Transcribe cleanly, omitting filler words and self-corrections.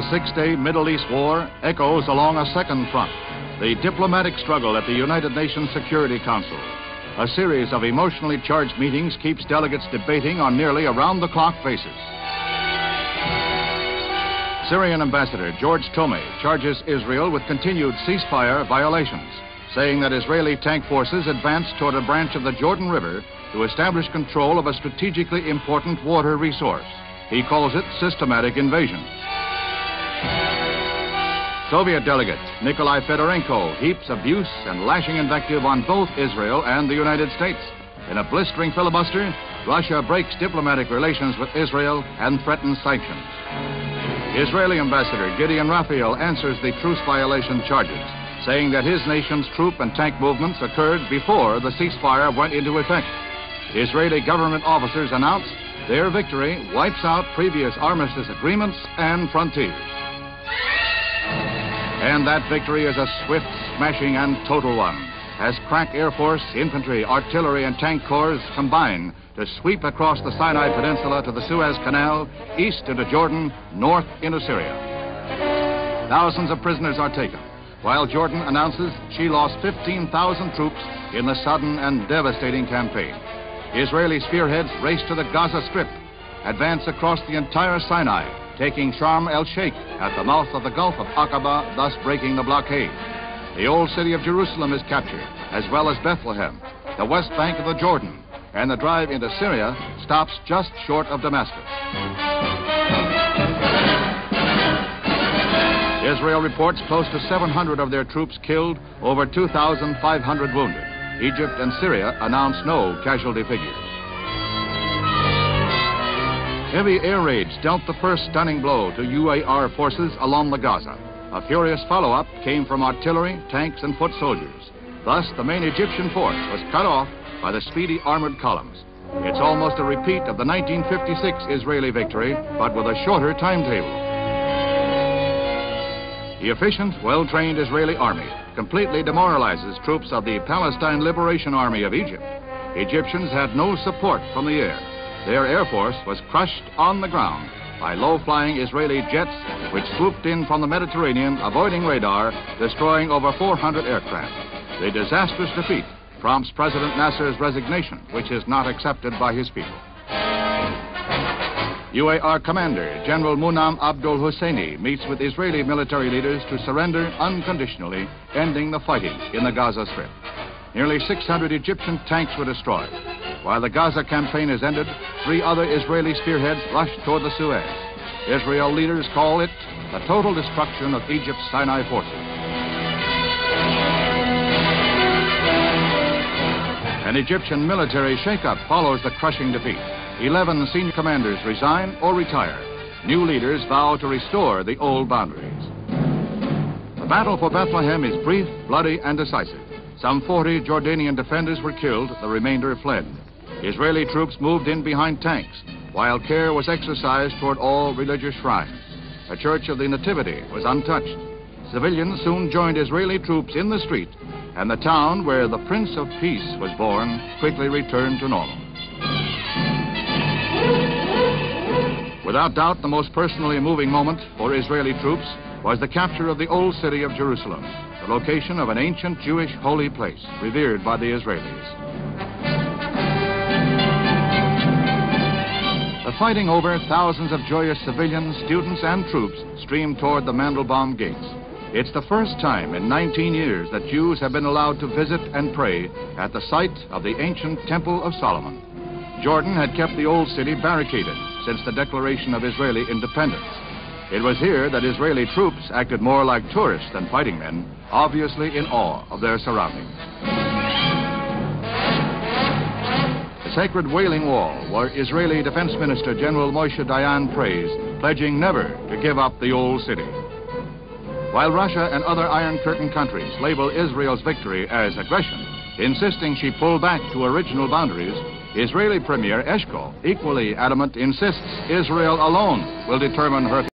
6-day Middle East war echoes along a second front, the diplomatic struggle at the United Nations Security Council. A series of emotionally charged meetings keeps delegates debating on nearly around-the-clock basis. Syrian Ambassador George Tomei charges Israel with continued ceasefire violations, saying that Israeli tank forces advanced toward a branch of the Jordan River to establish control of a strategically important water resource. He calls it systematic invasion. Soviet delegate Nikolai Fedorenko heaps abuse and lashing invective on both Israel and the United States. In a blistering filibuster, Russia breaks diplomatic relations with Israel and threatens sanctions. Israeli Ambassador Gideon Raphael answers the truce violation charges, saying that his nation's troop and tank movements occurred before the ceasefire went into effect. Israeli government officers announced their victory wipes out previous armistice agreements and frontiers. And that victory is a swift, smashing, and total one, as crack Air Force, infantry, artillery, and tank corps combine to sweep across the Sinai Peninsula to the Suez Canal, east into Jordan, north into Syria. Thousands of prisoners are taken, while Jordan announces she lost 15,000 troops in the sudden and devastating campaign. Israeli spearheads race to the Gaza Strip, advance across the entire Sinai, taking Sharm el-Sheikh at the mouth of the Gulf of Aqaba, thus breaking the blockade. The old city of Jerusalem is captured, as well as Bethlehem, the west bank of the Jordan, and the drive into Syria stops just short of Damascus. Israel reports close to 700 of their troops killed, over 2,500 wounded. Egypt and Syria announce no casualty figures. Heavy air raids dealt the first stunning blow to UAR forces along the Gaza. A furious follow-up came from artillery, tanks, and foot soldiers. Thus, the main Egyptian force was cut off by the speedy armored columns. It's almost a repeat of the 1956 Israeli victory, but with a shorter timetable. The efficient, well-trained Israeli army completely demoralizes troops of the Palestine Liberation Army of Egypt. Egyptians had no support from the air. Their air force was crushed on the ground by low-flying Israeli jets which swooped in from the Mediterranean, avoiding radar, destroying over 400 aircraft. The disastrous defeat prompts President Nasser's resignation, which is not accepted by his people. UAR Commander General Munam Abdul Husseini meets with Israeli military leaders to surrender unconditionally, ending the fighting in the Gaza Strip. Nearly 600 Egyptian tanks were destroyed. While the Gaza campaign is ended, 3 other Israeli spearheads rushed toward the Suez. Israel leaders call it the total destruction of Egypt's Sinai forces. An Egyptian military shakeup follows the crushing defeat. 11 senior commanders resign or retire. New leaders vow to restore the old boundaries. The battle for Bethlehem is brief, bloody, and decisive. Some 40 Jordanian defenders were killed, the remainder fled. Israeli troops moved in behind tanks, while care was exercised toward all religious shrines. The Church of the Nativity was untouched. Civilians soon joined Israeli troops in the street, and the town where the Prince of Peace was born quickly returned to normal. Without doubt, the most personally moving moment for Israeli troops was the capture of the old city of Jerusalem, the location of an ancient Jewish holy place revered by the Israelis. The fighting over, thousands of joyous civilians, students, and troops streamed toward the Mandelbaum gates. It's the first time in 19 years that Jews have been allowed to visit and pray at the site of the ancient Temple of Solomon. Jordan had kept the old city barricaded since the declaration of Israeli independence. It was here that Israeli troops acted more like tourists than fighting men, obviously in awe of their surroundings. The sacred Wailing Wall, where Israeli Defense Minister General Moshe Dayan prays, pledging never to give up the old city. While Russia and other Iron Curtain countries label Israel's victory as aggression, insisting she pull back to original boundaries, Israeli Premier Eshkol, equally adamant, insists Israel alone will determine her